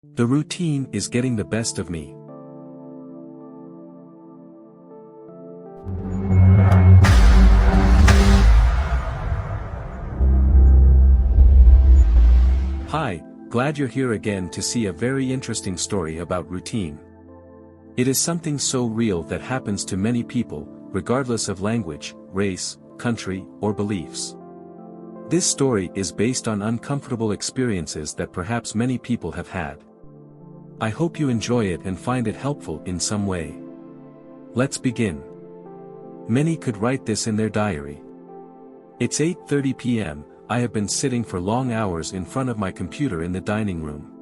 The routine is getting the best of me. Hi, glad you're here again to see a very interesting story about routine. It is something so real that happens to many people, regardless of language, race, country, or beliefs. This story is based on uncomfortable experiences that perhaps many people have had. I hope you enjoy it and find it helpful in some way. Let's begin. Many could write this in their diary. It's 8:30 p.m., I have been sitting for long hours in front of my computer in the dining room.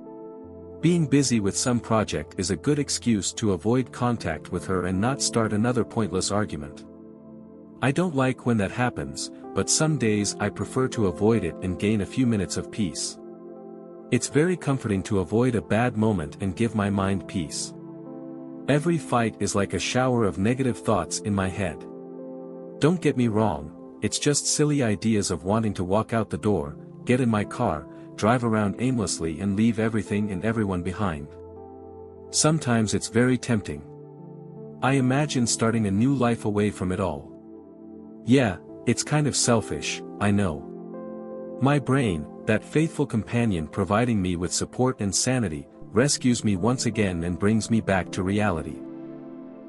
Being busy with some project is a good excuse to avoid contact with her and not start another pointless argument. I don't like when that happens, but some days I prefer to avoid it and gain a few minutes of peace. It's very comforting to avoid a bad moment and give my mind peace. Every fight is like a shower of negative thoughts in my head. Don't get me wrong, it's just silly ideas of wanting to walk out the door, get in my car, drive around aimlessly and leave everything and everyone behind. Sometimes it's very tempting. I imagine starting a new life away from it all. Yeah, it's kind of selfish, I know. My brain, that faithful companion providing me with support and sanity, rescues me once again and brings me back to reality.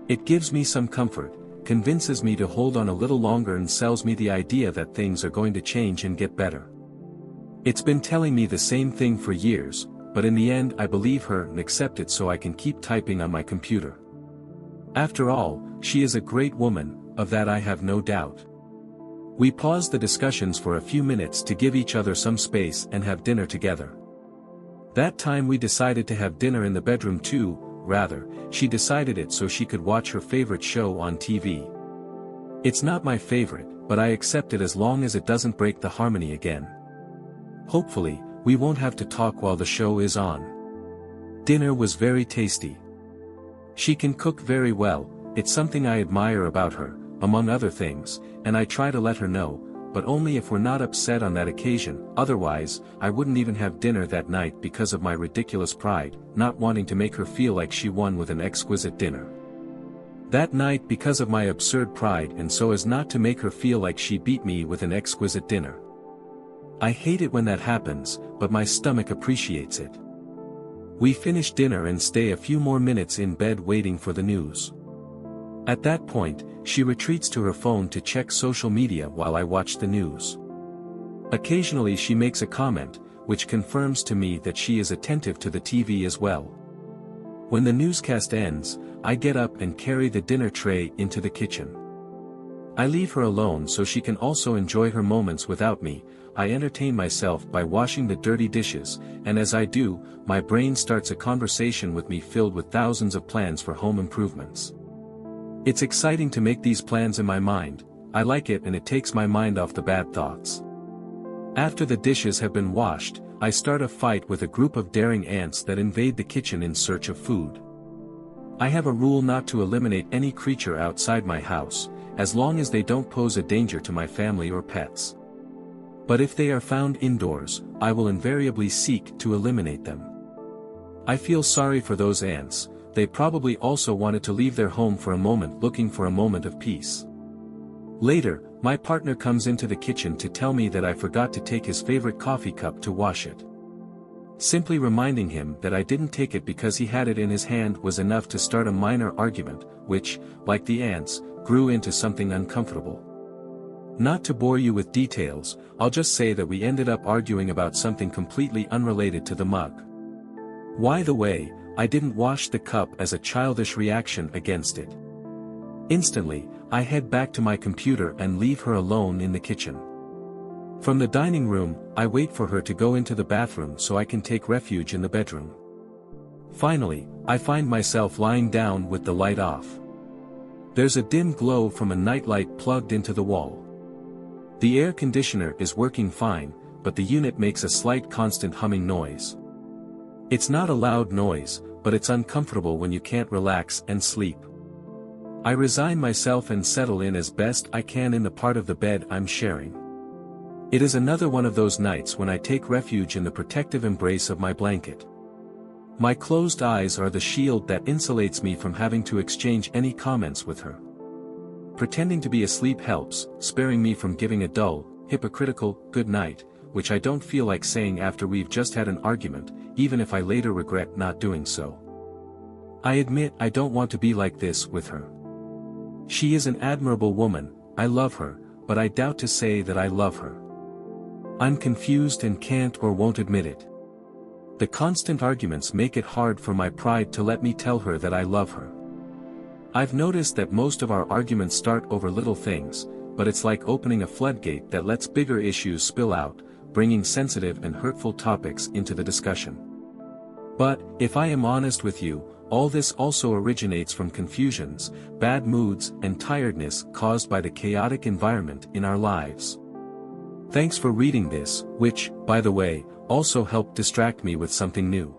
It gives me some comfort, convinces me to hold on a little longer and sells me the idea that things are going to change and get better. It's been telling me the same thing for years, but in the end I believe her and accept it so I can keep typing on my computer. After all, she is a great woman, of that I have no doubt. We paused the discussions for a few minutes to give each other some space and have dinner together. That time we decided to have dinner in the bedroom too, rather, she decided it so she could watch her favorite show on TV. It's not my favorite, but I accept it as long as it doesn't break the harmony again. Hopefully, we won't have to talk while the show is on. Dinner was very tasty. She can cook very well, it's something I admire about her, among other things, and I try to let her know, but only if we're not upset on that occasion. Otherwise, I wouldn't even have dinner that night because of my ridiculous pride, not wanting to make her feel like she won with an exquisite dinner. That night because of my absurd pride and so as not to make her feel like she beat me with an exquisite dinner. I hate it when that happens, but my stomach appreciates it. We finish dinner and stay a few more minutes in bed waiting for the news. At that point, she retreats to her phone to check social media while I watch the news. Occasionally she makes a comment, which confirms to me that she is attentive to the TV as well. When the newscast ends, I get up and carry the dinner tray into the kitchen. I leave her alone so she can also enjoy her moments without me. I entertain myself by washing the dirty dishes, and as I do, my brain starts a conversation with me filled with thousands of plans for home improvements. It's exciting to make these plans in my mind, I like it and it takes my mind off the bad thoughts. After the dishes have been washed, I start a fight with a group of daring ants that invade the kitchen in search of food. I have a rule not to eliminate any creature outside my house, as long as they don't pose a danger to my family or pets. But if they are found indoors, I will invariably seek to eliminate them. I feel sorry for those ants, they probably also wanted to leave their home for a moment looking for a moment of peace. Later, my partner comes into the kitchen to tell me that I forgot to take his favorite coffee cup to wash it. Simply reminding him that I didn't take it because he had it in his hand was enough to start a minor argument, which, like the ants, grew into something uncomfortable. Not to bore you with details, I'll just say that we ended up arguing about something completely unrelated to the mug. By the way, I didn't wash the cup as a childish reaction against it. Instantly, I head back to my computer and leave her alone in the kitchen. From the dining room, I wait for her to go into the bathroom so I can take refuge in the bedroom. Finally, I find myself lying down with the light off. There's a dim glow from a nightlight plugged into the wall. The air conditioner is working fine, but the unit makes a slight constant humming noise. It's not a loud noise, but it's uncomfortable when you can't relax and sleep. I resign myself and settle in as best I can in the part of the bed I'm sharing. It is another one of those nights when I take refuge in the protective embrace of my blanket. My closed eyes are the shield that insulates me from having to exchange any comments with her. Pretending to be asleep helps, sparing me from giving a dull, hypocritical, good night, which I don't feel like saying after we've just had an argument, even if I later regret not doing so. I admit I don't want to be like this with her. She is an admirable woman, I love her, but I doubt to say that I love her. I'm confused and can't or won't admit it. The constant arguments make it hard for my pride to let me tell her that I love her. I've noticed that most of our arguments start over little things, but it's like opening a floodgate that lets bigger issues spill out, bringing sensitive and hurtful topics into the discussion. But, if I am honest with you, all this also originates from confusions, bad moods, and tiredness caused by the chaotic environment in our lives. Thanks for reading this, which, by the way, also helped distract me with something new.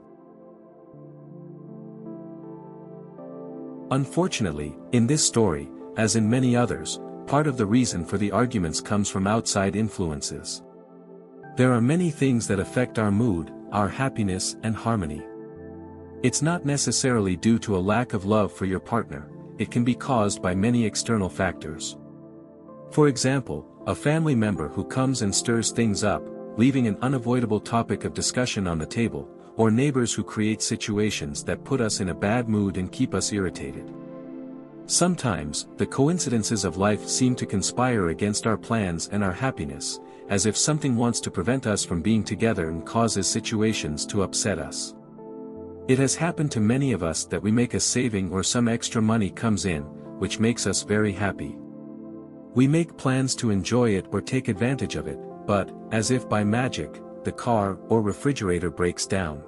Unfortunately, in this story, as in many others, part of the reason for the arguments comes from outside influences. There are many things that affect our mood, our happiness and harmony. It's not necessarily due to a lack of love for your partner, it can be caused by many external factors. For example, a family member who comes and stirs things up, leaving an unavoidable topic of discussion on the table, or neighbors who create situations that put us in a bad mood and keep us irritated. Sometimes, the coincidences of life seem to conspire against our plans and our happiness, as if something wants to prevent us from being together and causes situations to upset us. It has happened to many of us that we make a saving or some extra money comes in, which makes us very happy. We make plans to enjoy it or take advantage of it, but, as if by magic, the car or refrigerator breaks down.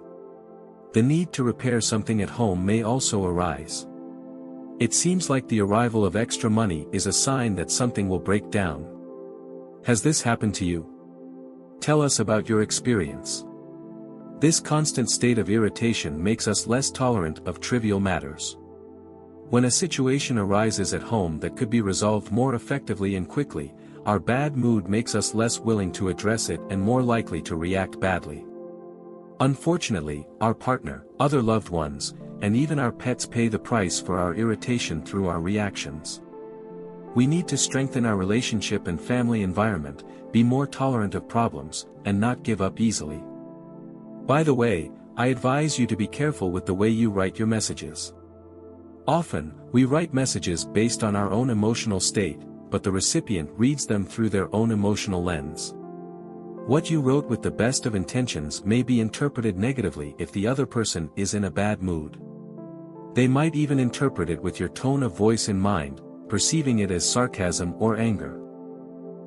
The need to repair something at home may also arise. It seems like the arrival of extra money is a sign that something will break down. Has this happened to you? Tell us about your experience. This constant state of irritation makes us less tolerant of trivial matters. When a situation arises at home that could be resolved more effectively and quickly, our bad mood makes us less willing to address it and more likely to react badly. Unfortunately, our partner, other loved ones, and even our pets pay the price for our irritation through our reactions. We need to strengthen our relationship and family environment, be more tolerant of problems, and not give up easily. By the way, I advise you to be careful with the way you write your messages. Often, we write messages based on our own emotional state, but the recipient reads them through their own emotional lens. What you wrote with the best of intentions may be interpreted negatively if the other person is in a bad mood. They might even interpret it with your tone of voice in mind, perceiving it as sarcasm or anger.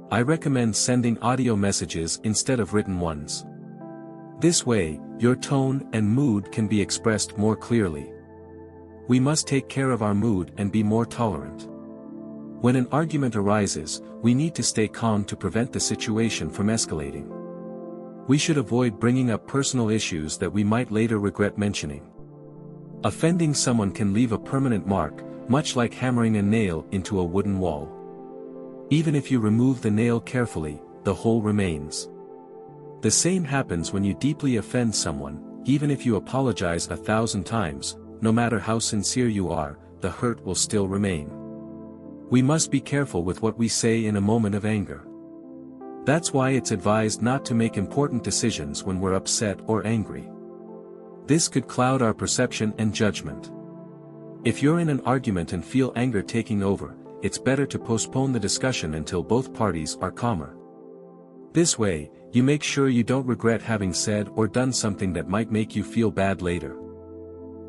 I recommend sending audio messages instead of written ones. This way, your tone and mood can be expressed more clearly. We must take care of our mood and be more tolerant. When an argument arises, we need to stay calm to prevent the situation from escalating. We should avoid bringing up personal issues that we might later regret mentioning. Offending someone can leave a permanent mark, much like hammering a nail into a wooden wall. Even if you remove the nail carefully, the hole remains. The same happens when you deeply offend someone, even if you apologize 1,000 times, no matter how sincere you are, the hurt will still remain. We must be careful with what we say in a moment of anger. That's why it's advised not to make important decisions when we're upset or angry. This could cloud our perception and judgment. If you're in an argument and feel anger taking over, it's better to postpone the discussion until both parties are calmer. This way, you make sure you don't regret having said or done something that might make you feel bad later.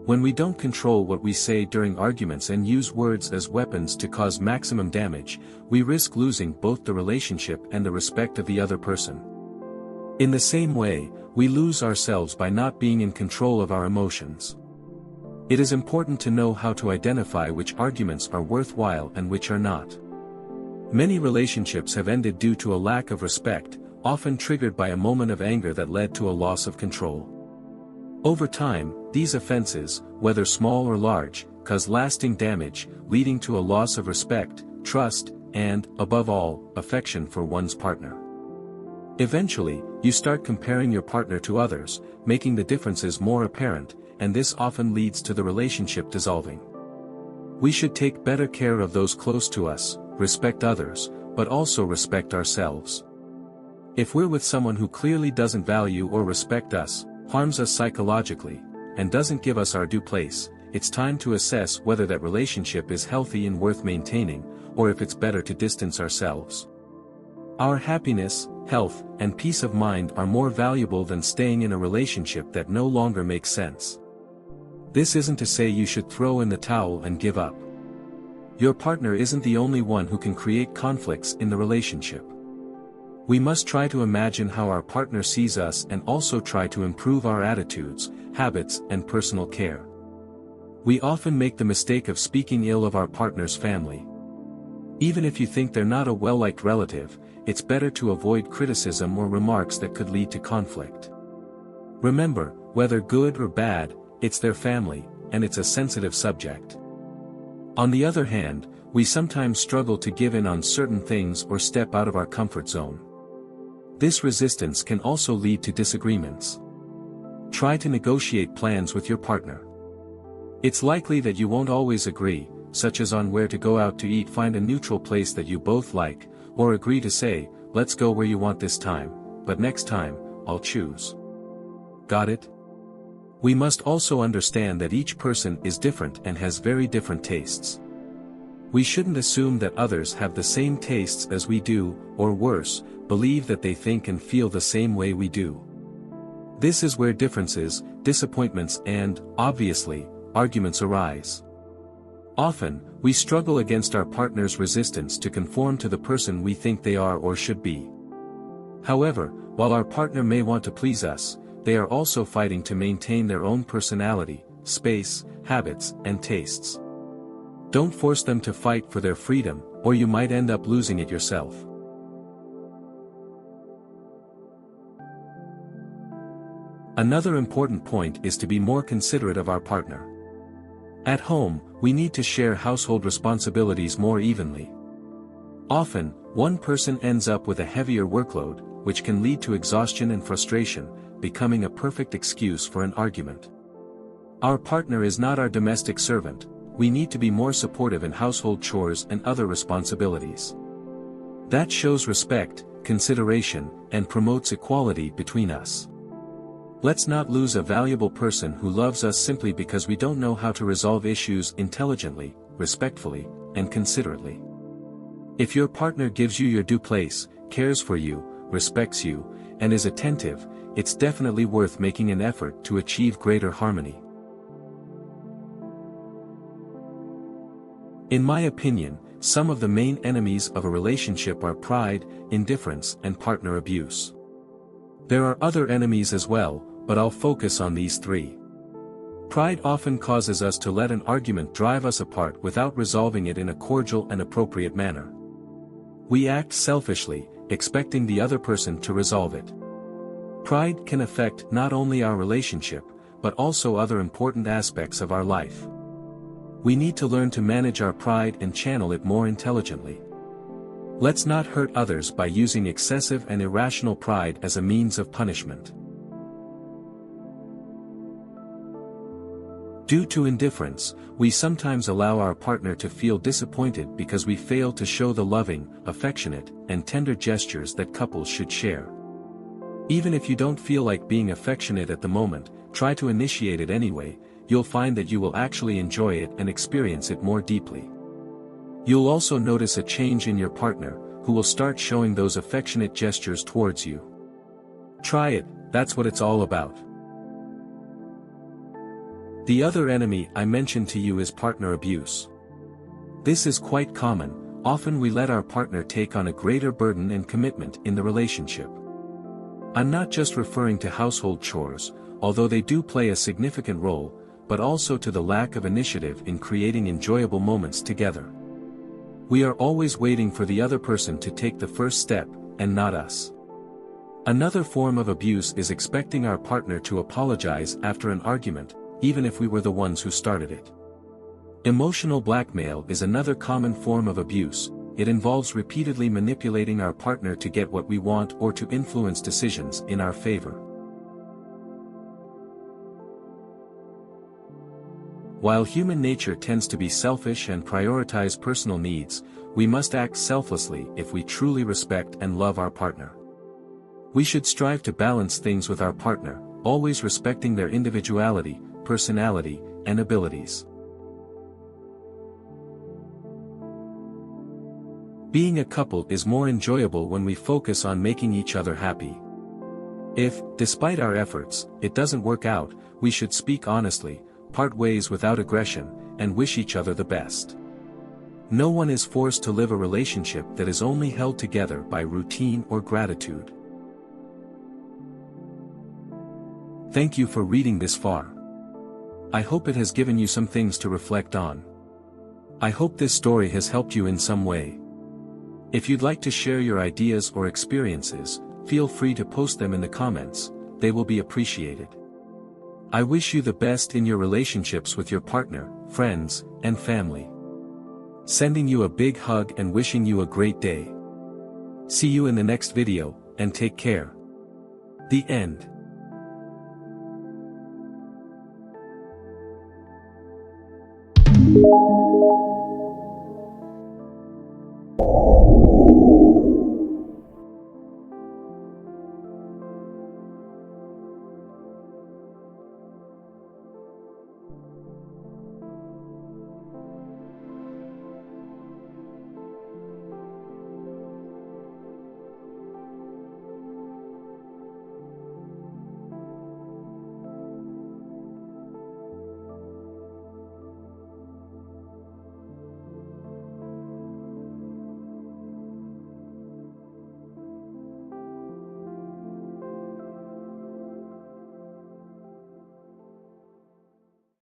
When we don't control what we say during arguments and use words as weapons to cause maximum damage, we risk losing both the relationship and the respect of the other person. In the same way, we lose ourselves by not being in control of our emotions. It is important to know how to identify which arguments are worthwhile and which are not. Many relationships have ended due to a lack of respect, often triggered by a moment of anger that led to a loss of control. Over time, these offenses, whether small or large, cause lasting damage, leading to a loss of respect, trust, and, above all, affection for one's partner. Eventually, you start comparing your partner to others, making the differences more apparent, and this often leads to the relationship dissolving. We should take better care of those close to us, respect others, but also respect ourselves. If we're with someone who clearly doesn't value or respect us, harms us psychologically, and doesn't give us our due place, it's time to assess whether that relationship is healthy and worth maintaining, or if it's better to distance ourselves. Our happiness, health, and peace of mind are more valuable than staying in a relationship that no longer makes sense. This isn't to say you should throw in the towel and give up. Your partner isn't the only one who can create conflicts in the relationship. We must try to imagine how our partner sees us and also try to improve our attitudes, habits, and personal care. We often make the mistake of speaking ill of our partner's family. Even if you think they're not a well-liked relative, it's better to avoid criticism or remarks that could lead to conflict. Remember, whether good or bad, it's their family, and it's a sensitive subject. On the other hand, we sometimes struggle to give in on certain things or step out of our comfort zone. This resistance can also lead to disagreements. Try to negotiate plans with your partner. It's likely that you won't always agree, such as on where to go out to eat. Find a neutral place that you both like, or agree to say, let's go where you want this time, but next time, I'll choose. Got it? We must also understand that each person is different and has very different tastes. We shouldn't assume that others have the same tastes as we do, or worse, believe that they think and feel the same way we do. This is where differences, disappointments and, obviously, arguments arise. Often, we struggle against our partner's resistance to conform to the person we think they are or should be. However, while our partner may want to please us, they are also fighting to maintain their own personality, space, habits, and tastes. Don't force them to fight for their freedom, or you might end up losing it yourself. Another important point is to be more considerate of our partner. At home, we need to share household responsibilities more evenly. Often, one person ends up with a heavier workload, which can lead to exhaustion and frustration, becoming a perfect excuse for an argument. Our partner is not our domestic servant. We need to be more supportive in household chores and other responsibilities. That shows respect, consideration, and promotes equality between us. Let's not lose a valuable person who loves us simply because we don't know how to resolve issues intelligently, respectfully, and considerately. If your partner gives you your due place, cares for you, respects you, and is attentive, it's definitely worth making an effort to achieve greater harmony. In my opinion, some of the main enemies of a relationship are pride, indifference, and partner abuse. There are other enemies as well, but I'll focus on these three. Pride often causes us to let an argument drive us apart without resolving it in a cordial and appropriate manner. We act selfishly, expecting the other person to resolve it. Pride can affect not only our relationship, but also other important aspects of our life. We need to learn to manage our pride and channel it more intelligently. Let's not hurt others by using excessive and irrational pride as a means of punishment. Due to indifference, we sometimes allow our partner to feel disappointed because we fail to show the loving, affectionate, and tender gestures that couples should share. Even if you don't feel like being affectionate at the moment, try to initiate it anyway. You'll find that you will actually enjoy it and experience it more deeply. You'll also notice a change in your partner, who will start showing those affectionate gestures towards you. Try it, that's what it's all about. The other enemy I mentioned to you is partner abuse. This is quite common. Often we let our partner take on a greater burden and commitment in the relationship. I'm not just referring to household chores, although they do play a significant role, but also to the lack of initiative in creating enjoyable moments together. We are always waiting for the other person to take the first step, and not us. Another form of abuse is expecting our partner to apologize after an argument, even if we were the ones who started it. Emotional blackmail is another common form of abuse. It involves repeatedly manipulating our partner to get what we want or to influence decisions in our favor. While human nature tends to be selfish and prioritize personal needs, we must act selflessly if we truly respect and love our partner. We should strive to balance things with our partner, always respecting their individuality, personality, and abilities. Being a couple is more enjoyable when we focus on making each other happy. If, despite our efforts, it doesn't work out, we should speak honestly, part ways without aggression, and wish each other the best. No one is forced to live a relationship that is only held together by routine or gratitude. Thank you for reading this far. I hope it has given you some things to reflect on. I hope this story has helped you in some way. If you'd like to share your ideas or experiences, feel free to post them in the comments, they will be appreciated. I wish you the best in your relationships with your partner, friends, and family. Sending you a big hug and wishing you a great day. See you in the next video, and take care. The end.